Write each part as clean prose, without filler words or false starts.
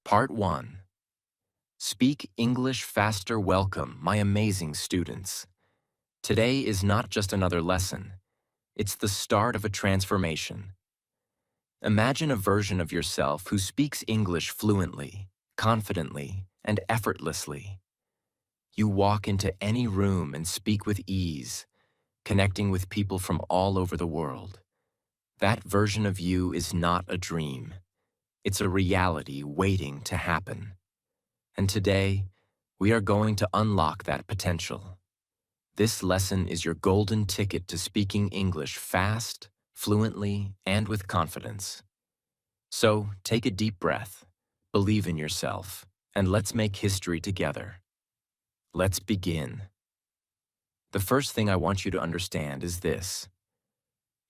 Part 1. Speak English faster. Welcome, my amazing students. Today is not just another lesson. It's the start of a transformation. Imagine a version of yourself who speaks English fluently, confidently, and effortlessly. You walk into any room and speak with ease, connecting with people from all over the world. That version of you is not a dream. It's a reality waiting to happen. And today, we are going to unlock that potential. This lesson is your golden ticket to speaking English fast, fluently, and with confidence. So, take a deep breath, believe in yourself, and let's make history together. Let's begin. The first thing I want you to understand is this.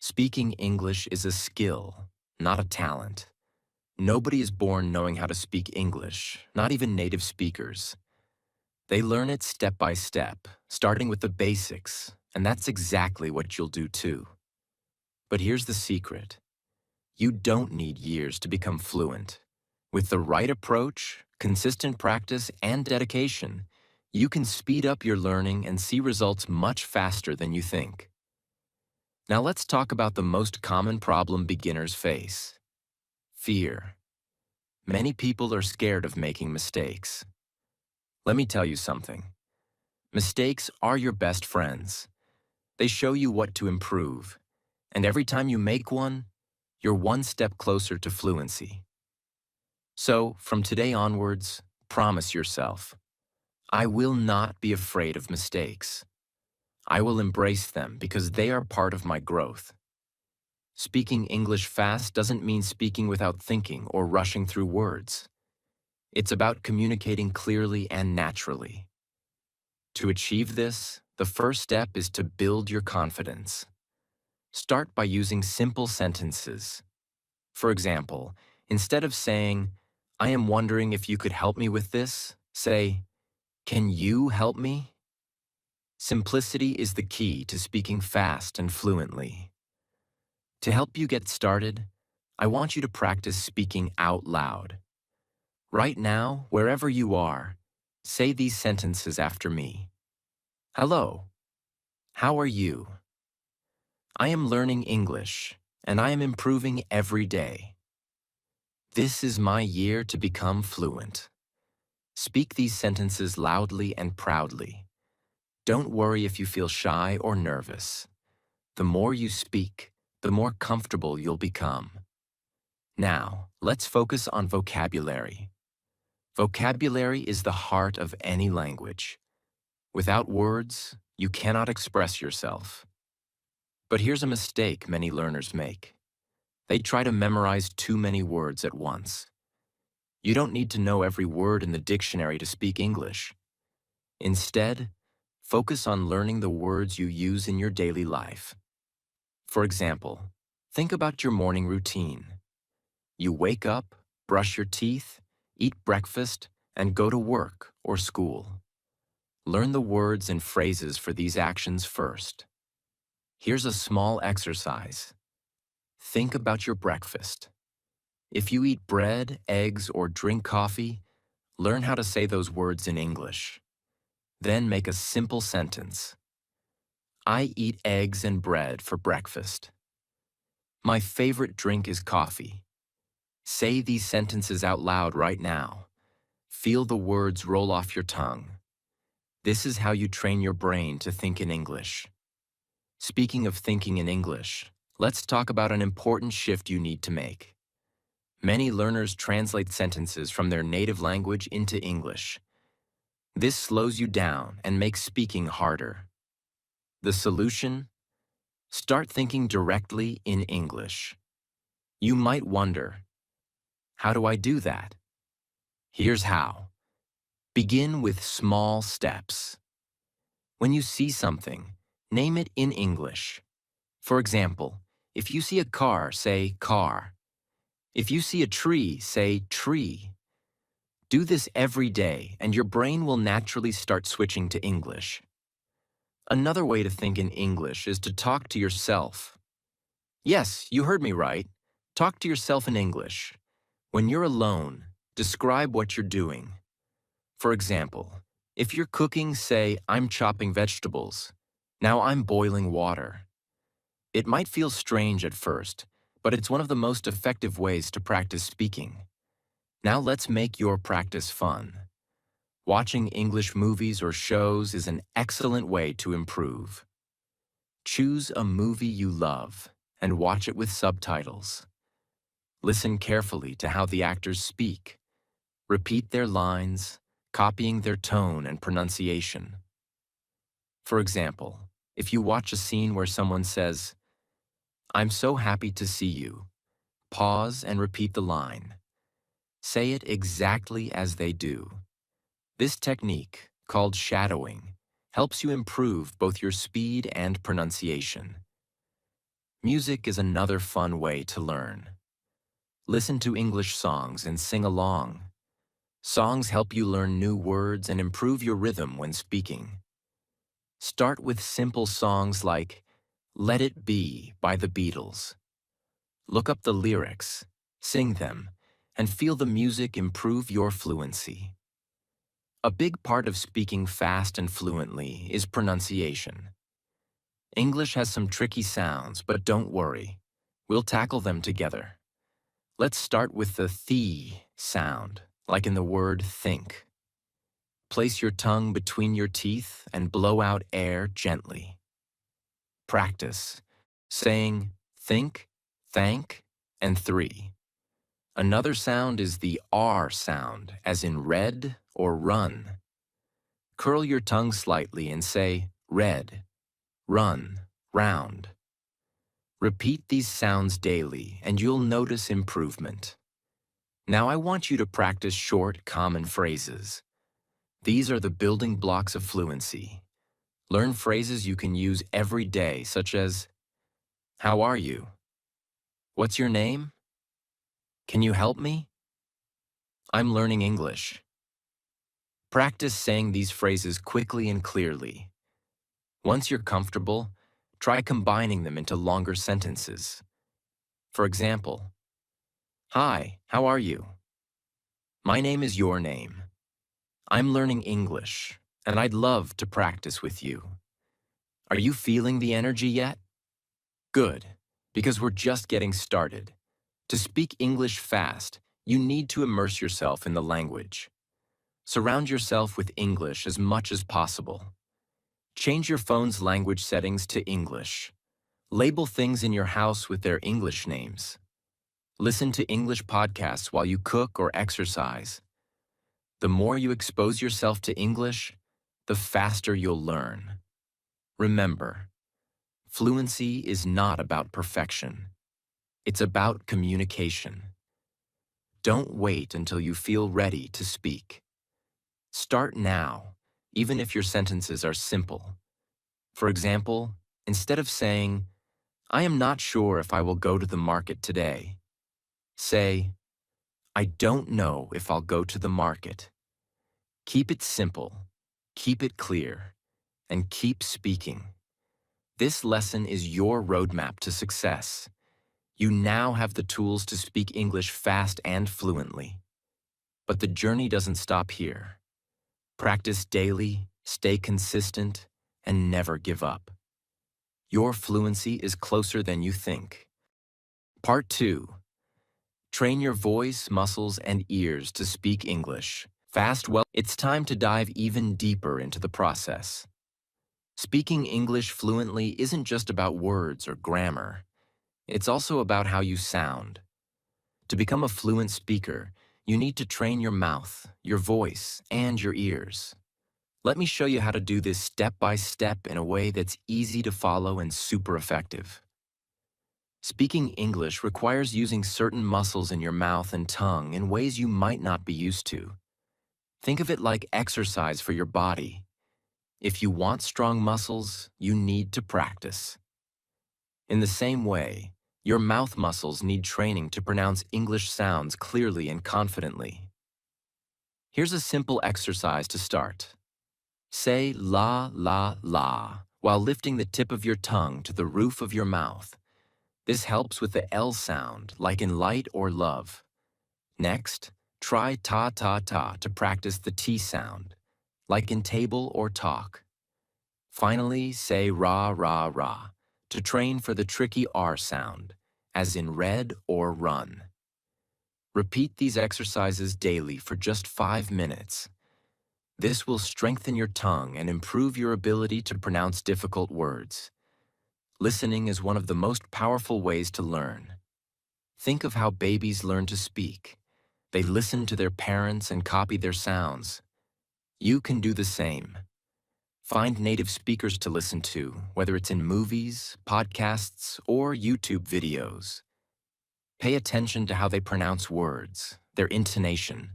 Speaking English is a skill, not a talent. Nobody is born knowing how to speak English, not even native speakers. They learn it step by step, starting with the basics, and that's exactly what you'll do too. But here's the secret. You don't need years to become fluent. With the right approach, consistent practice, and dedication, you can speed up your learning and see results much faster than you think. Now let's talk about the most common problem beginners face. Fear. Many people are scared of making mistakes. Let me tell you something. Mistakes are your best friends. They show you what to improve, and every time you make one, you're one step closer to fluency. So, from today onwards, promise yourself, I will not be afraid of mistakes. I will embrace them because they are part of my growth. Speaking English fast doesn't mean speaking without thinking or rushing through words. It's about communicating clearly and naturally. To achieve this, the first step is to build your confidence. Start by using simple sentences. For example, instead of saying, I am wondering if you could help me with this, say, can you help me? Simplicity is the key to speaking fast and fluently. To help you get started, I want you to practice speaking out loud. Right now, wherever you are, say these sentences after me. Hello. How are you? I am learning English, and I am improving every day. This is my year to become fluent. Speak these sentences loudly and proudly. Don't worry if you feel shy or nervous. The more you speak, the more comfortable you'll become. Now, let's focus on vocabulary. Vocabulary is the heart of any language. Without words, you cannot express yourself. But here's a mistake many learners make. They try to memorize too many words at once. You don't need to know every word in the dictionary to speak English. Instead, focus on learning the words you use in your daily life. For example, think about your morning routine. You wake up, brush your teeth, eat breakfast, and go to work or school. Learn the words and phrases for these actions first. Here's a small exercise. Think about your breakfast. If you eat bread, eggs, or drink coffee, learn how to say those words in English. Then make a simple sentence. I eat eggs and bread for breakfast. My favorite drink is coffee. Say these sentences out loud right now. Feel the words roll off your tongue. This is how you train your brain to think in English. Speaking of thinking in English, let's talk about an important shift you need to make. Many learners translate sentences from their native language into English. This slows you down and makes speaking harder. The solution? Start thinking directly in English. You might wonder, how do I do that? Here's how. Begin with small steps. When you see something, name it in English. For example, if you see a car, say car. If you see a tree, say tree. Do this every day, and your brain will naturally start switching to English. Another way to think in English is to talk to yourself. Yes, you heard me right. Talk to yourself in English. When you're alone, Describe what you're doing. For example, if you're cooking, say, I'm chopping vegetables. Now I'm boiling water. It might feel strange at first, but it's one of the most effective ways to practice speaking. Now let's make your practice fun. Watching English movies or shows is an excellent way to improve. Choose a movie you love and watch it with subtitles. Listen carefully to how the actors speak. Repeat their lines, copying their tone and pronunciation. For example, if you watch a scene where someone says, "I'm so happy to see you," pause and repeat the line. Say it exactly as they do. This technique, called shadowing, helps you improve both your speed and pronunciation. Music is another fun way to learn. Listen to English songs and sing along. Songs help you learn new words and improve your rhythm when speaking. Start with simple songs like "Let It Be" by the Beatles. Look up the lyrics, sing them, and feel the music improve your fluency. A big part of speaking fast and fluently is pronunciation. English has some tricky sounds, but don't worry. We'll tackle them together. Let's start with the th sound, like in the word think. Place your tongue between your teeth and blow out air gently. Practice, saying think, thank, and three. Another sound is the R sound, as in red or run. Curl your tongue slightly and say red, run, round. Repeat these sounds daily and you'll notice improvement. Now I want you to practice short, common phrases. These are the building blocks of fluency. Learn phrases you can use every day, such as, "How are you?" "What's your name?" "Can you help me?" "I'm learning English." Practice saying these phrases quickly and clearly. Once you're comfortable, try combining them into longer sentences. For example, "Hi, how are you?" "My name is your name." "I'm learning English, and I'd love to practice with you." Are you feeling the energy yet? Good, because we're just getting started. To speak English fast, you need to immerse yourself in the language. Surround yourself with English as much as possible. Change your phone's language settings to English. Label things in your house with their English names. Listen to English podcasts while you cook or exercise. The more you expose yourself to English, the faster you'll learn. Remember, fluency is not about perfection. It's about communication. Don't wait until you feel ready to speak. Start now, even if your sentences are simple. For example, instead of saying, "I am not sure if I will go to the market today," say, "I don't know if I'll go to the market." Keep it simple, keep it clear, and keep speaking. This lesson is your roadmap to success. You now have the tools to speak English fast and fluently. But the journey doesn't stop here. Practice daily, stay consistent, and never give up. Your fluency is closer than you think. Part 2. Train your voice, muscles, and ears to speak English fast. Well, it's time to dive even deeper into the process. Speaking English fluently isn't just about words or grammar. It's also about how you sound. To become a fluent speaker, you need to train your mouth, your voice, and your ears. Let me show you how to do this step by step in a way that's easy to follow and super effective. Speaking English requires using certain muscles in your mouth and tongue in ways you might not be used to. Think of it like exercise for your body. If you want strong muscles, you need to practice. In the same way, your mouth muscles need training to pronounce English sounds clearly and confidently. Here's a simple exercise to start. Say la, la, la while lifting the tip of your tongue to the roof of your mouth. This helps with the L sound, like in light or love. Next, Try ta ta ta to practice the T sound, like in table or talk. Finally, say ra ra ra to train for the tricky R sound, as in read or run. Repeat these exercises daily for just 5 minutes. This will strengthen your tongue and improve your ability to pronounce difficult words. Listening is one of the most powerful ways to learn. Think of how babies learn to speak. They listen to their parents and copy their sounds. You can do the same. Find native speakers to listen to, whether it's in movies, podcasts, or YouTube videos. Pay attention to how they pronounce words, their intonation,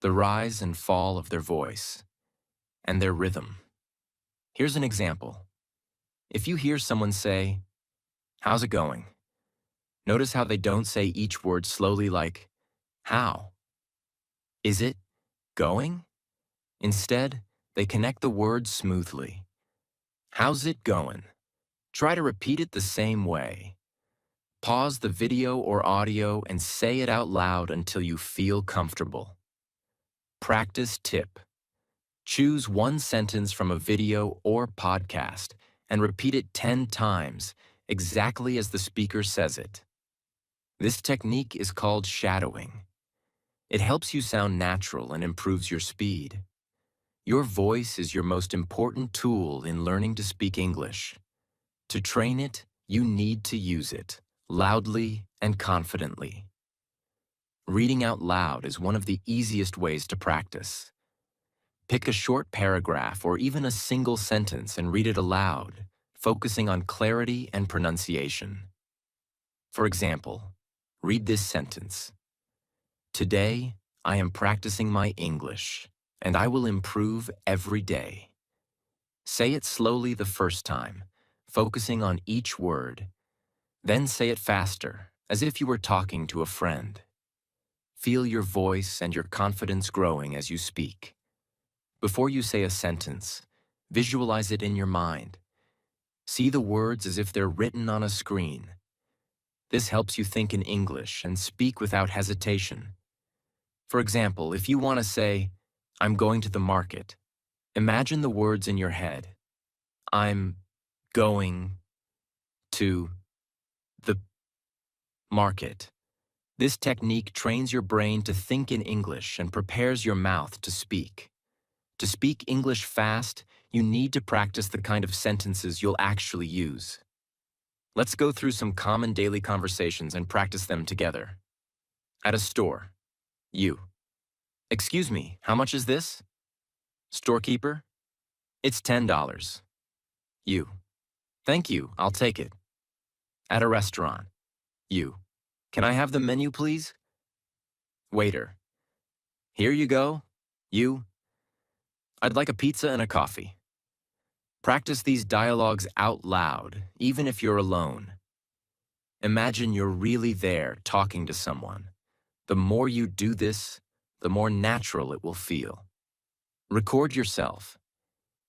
the rise and fall of their voice, and their rhythm. Here's an example. If you hear someone say, "How's it going?" Notice how they don't say each word slowly like, "How?" "Is it going?" Instead, they connect the words smoothly. "How's it going?" Try to repeat it the same way. Pause the video or audio and say it out loud until you feel comfortable. Practice tip. Choose one sentence from a video or podcast and repeat it 10 times, exactly as the speaker says it. This technique is called shadowing. It helps you sound natural and improves your speed. Your voice is your most important tool in learning to speak English. To train it, you need to use it, loudly and confidently. Reading out loud is one of the easiest ways to practice. Pick a short paragraph or even a single sentence and read it aloud, focusing on clarity and pronunciation. For example, read this sentence. "Today, I am practicing my English, and I will improve every day." Say it slowly the first time, focusing on each word. Then say it faster, as if you were talking to a friend. Feel your voice and your confidence growing as you speak. Before you say a sentence, visualize it in your mind. See the words as if they're written on a screen. This helps you think in English and speak without hesitation. For example, if you want to say, "I'm going to the market," imagine the words in your head. "I'm going to the market." This technique trains your brain to think in English and prepares your mouth to speak. To speak English fast, you need to practice the kind of sentences you'll actually use. Let's go through some common daily conversations and practice them together. At a store, you. "Excuse me, how much is this?" Storekeeper, "It's $10. You. "Thank you, I'll take it." At a restaurant, you. "Can I have the menu, please?" Waiter, "Here you go." You. "I'd like a pizza and a coffee." Practice these dialogues out loud, even if you're alone. Imagine you're really there talking to someone. The more you do this, the more natural it will feel. Record yourself.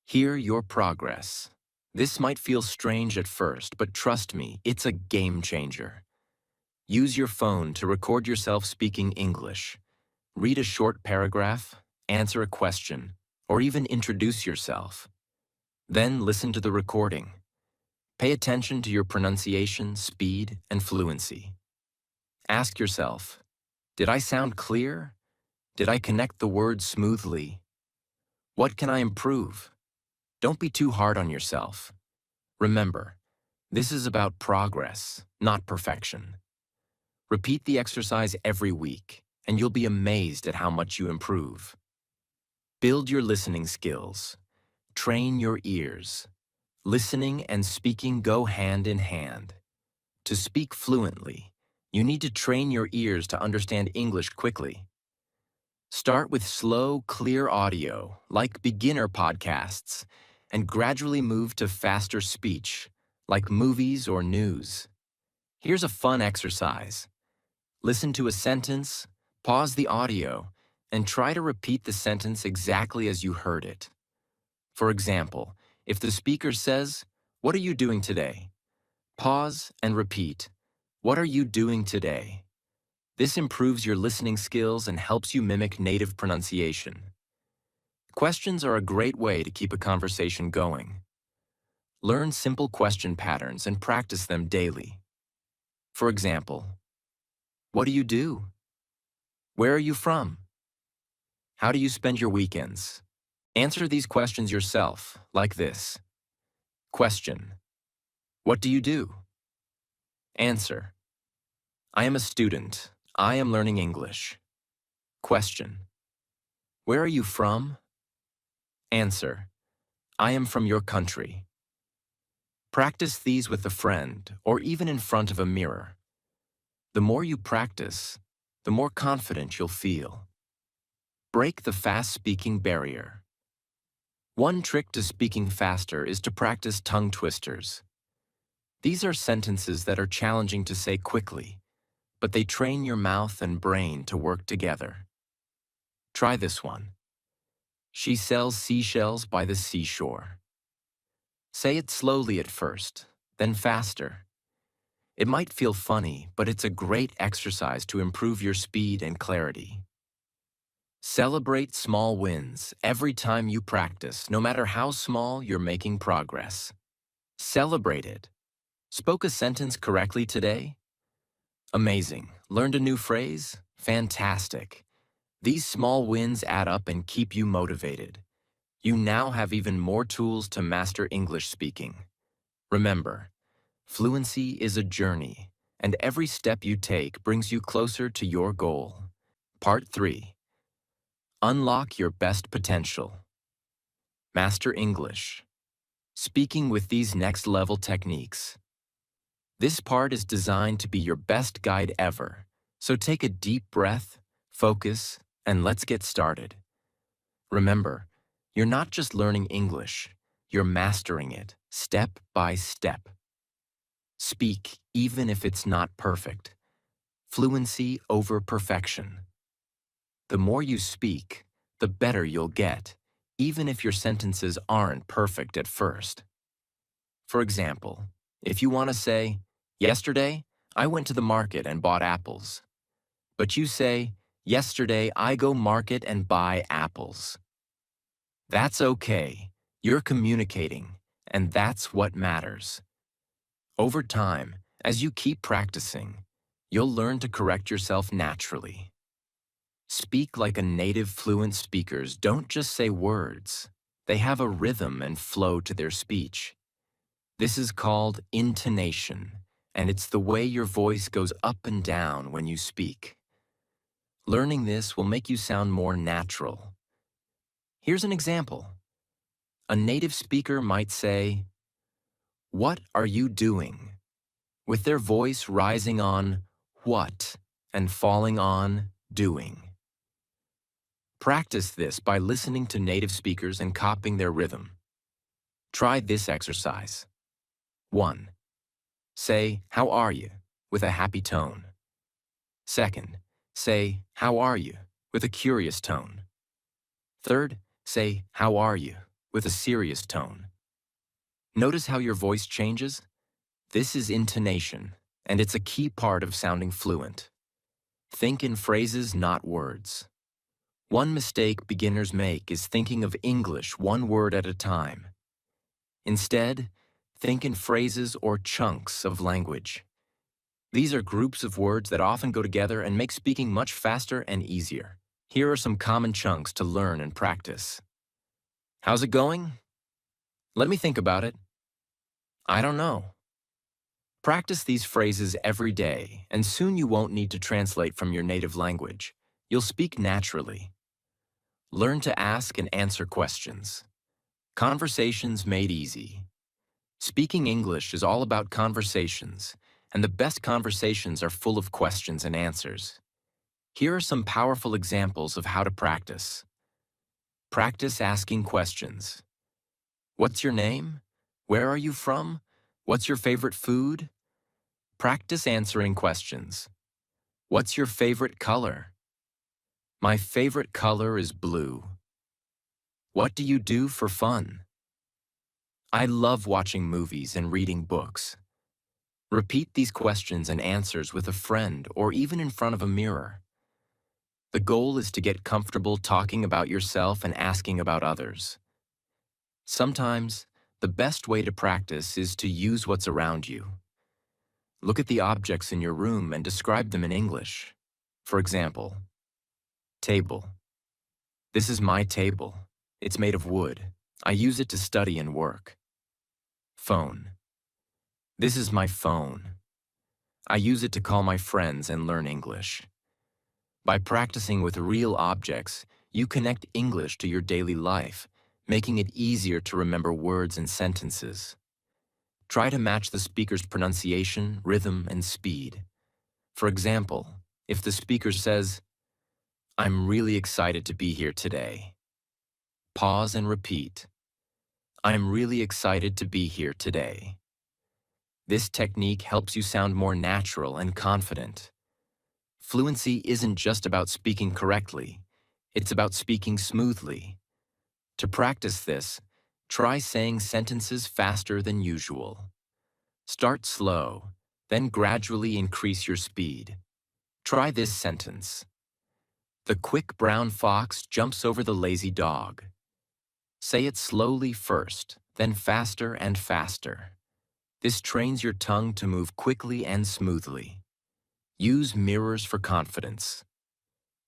Hear your progress. This might feel strange at first, but trust me, it's a game changer. Use your phone to record yourself speaking English. Read a short paragraph, answer a question, or even introduce yourself. Then listen to the recording. Pay attention to your pronunciation, speed, and fluency. Ask yourself, did I sound clear? Did I connect the words smoothly? What can I improve? Don't be too hard on yourself. Remember, this is about progress, not perfection. Repeat the exercise every week, and you'll be amazed at how much you improve. Build your listening skills. Train your ears. Listening and speaking go hand in hand. To speak fluently, you need to train your ears to understand English quickly. Start with slow, clear audio, like beginner podcasts, and gradually move to faster speech, like movies or news. Here's a fun exercise. Listen to a sentence, pause the audio, and try to repeat the sentence exactly as you heard it. For example, if the speaker says, "What are you doing today?" Pause and repeat, "What are you doing today?" This improves your listening skills and helps you mimic native pronunciation. Questions are a great way to keep a conversation going. Learn simple question patterns and practice them daily. For example, what do you do? Where are you from? How do you spend your weekends? Answer these questions yourself, like this. Question: what do you do? Answer: I am a student. I am learning English. Question: where are you from? Answer: I am from your country. Practice these with a friend or even in front of a mirror. The more you practice, the more confident you'll feel. Break the fast-speaking barrier. One trick to speaking faster is to practice tongue twisters. These are sentences that are challenging to say quickly, but they train your mouth and brain to work together. Try this one. She sells seashells by the seashore. Say it slowly at first, then faster. It might feel funny, but it's a great exercise to improve your speed and clarity. Celebrate small wins every time you practice, no matter how small. You're making progress. Celebrate it. Spoke a sentence correctly today? Amazing. Learned a new phrase? Fantastic. These small wins add up and keep you motivated. You now have even more tools to master English speaking. Remember, fluency is a journey, and every step you take brings you closer to your goal. Part 3. Unlock your best potential. Master English. Speaking with these next-level techniques. This part is designed to be your best guide ever, so take a deep breath, focus, and let's get started. Remember, you're not just learning English, you're mastering it, step by step. Speak even if it's not perfect. Fluency over perfection. The more you speak, the better you'll get, even if your sentences aren't perfect at first. For example, if you want to say, yesterday, I went to the market and bought apples. But you say, yesterday, I go market and buy apples. That's okay. You're communicating, and that's what matters. Over time, as you keep practicing, you'll learn to correct yourself naturally. Speak like a native fluent. Speakers don't just say words. They have a rhythm and flow to their speech. This is called intonation, and it's the way your voice goes up and down when you speak. Learning this will make you sound more natural. Here's an example. A native speaker might say, "What are you doing?" with their voice rising on what and falling on doing. Practice this by listening to native speakers and copying their rhythm. Try this exercise. 1. Say, "How are you?" with a happy tone. 2nd, say, "How are you?" with a curious tone. 3rd, say, "How are you?" with a serious tone. Notice how your voice changes? This is intonation, and it's a key part of sounding fluent. Think in phrases, not words. One mistake beginners make is thinking of English one word at a time. Instead, think in phrases or chunks of language. These are groups of words that often go together and make speaking much faster and easier. Here are some common chunks to learn and practice. How's it going? Let me think about it. I don't know. Practice these phrases every day, and soon you won't need to translate from your native language. You'll speak naturally. Learn to ask and answer questions. Conversations made easy. Speaking English is all about conversations, and the best conversations are full of questions and answers. Here are some powerful examples of how to practice. Practice asking questions. What's your name? Where are you from? What's your favorite food? Practice answering questions. What's your favorite color? My favorite color is blue. What do you do for fun? I love watching movies and reading books. Repeat these questions and answers with a friend or even in front of a mirror. The goal is to get comfortable talking about yourself and asking about others. Sometimes, the best way to practice is to use what's around you. Look at the objects in your room and describe them in English. For example, table. This is my table. It's made of wood. I use it to study and work. Phone. This is my phone. I use it to call my friends and learn English. By practicing with real objects, you connect English to your daily life, making it easier to remember words and sentences. Try to match the speaker's pronunciation, rhythm, and speed. For example, if the speaker says, "I'm really excited to be here today," pause and repeat, "I'm really excited to be here today." This technique helps you sound more natural and confident. Fluency isn't just about speaking correctly, it's about speaking smoothly. To practice this, try saying sentences faster than usual. Start slow, then gradually increase your speed. Try this sentence. The quick brown fox jumps over the lazy dog. Say it slowly first, then faster and faster. This trains your tongue to move quickly and smoothly. Use mirrors for confidence.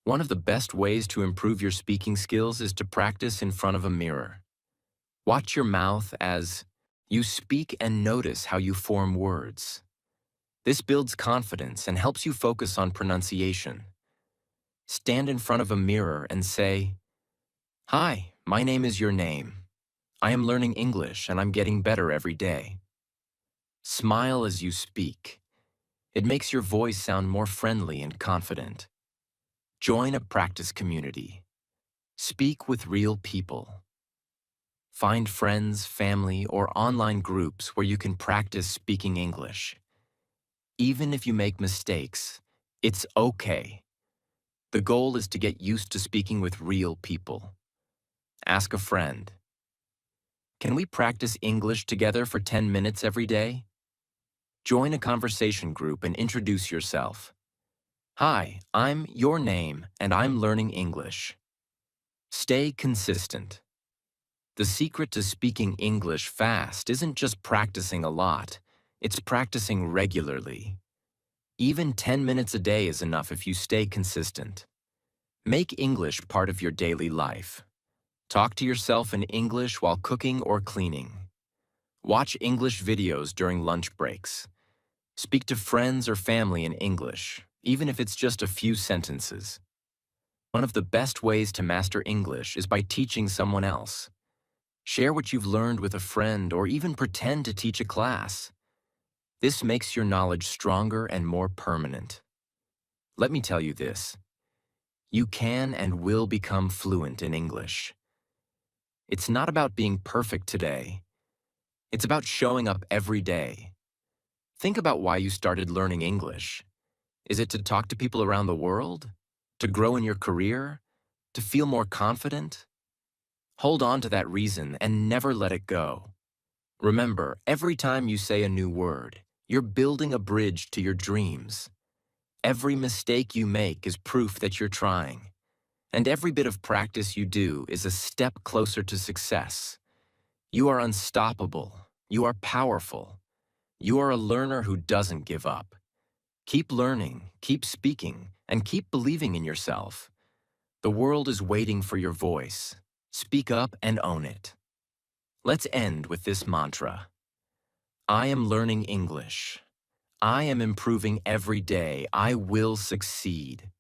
One of the best ways to improve your speaking skills is to practice in front of a mirror. Watch your mouth as you speak and notice how you form words. This builds confidence and helps you focus on pronunciation. Stand in front of a mirror and say, "Hi, my name is your name. I am learning English and I'm getting better every day." Smile as you speak. It makes your voice sound more friendly and confident. Join a practice community. Speak with real people. Find friends, family, or online groups where you can practice speaking English. Even if you make mistakes, it's okay. The goal is to get used to speaking with real people. Ask a friend, "Can we practice English together for 10 minutes every day?" Join a conversation group and introduce yourself. "Hi, I'm your name and I'm learning English." Stay consistent. The secret to speaking English fast isn't just practicing a lot, it's practicing regularly. Even 10 minutes a day is enough if you stay consistent. Make English part of your daily life. Talk to yourself in English while cooking or cleaning. Watch English videos during lunch breaks. Speak to friends or family in English, even if it's just a few sentences. One of the best ways to master English is by teaching someone else. Share what you've learned with a friend or even pretend to teach a class. This makes your knowledge stronger and more permanent. Let me tell you this. You can and will become fluent in English. It's not about being perfect today. It's about showing up every day. Think about why you started learning English. Is it to talk to people around the world? To grow in your career? To feel more confident? Hold on to that reason and never let it go. Remember, every time you say a new word, you're building a bridge to your dreams. Every mistake you make is proof that you're trying. And every bit of practice you do is a step closer to success. You are unstoppable. You are powerful. You are a learner who doesn't give up. Keep learning, keep speaking, and keep believing in yourself. The world is waiting for your voice. Speak up and own it. Let's end with this mantra. I am learning English. I am improving every day. I will succeed.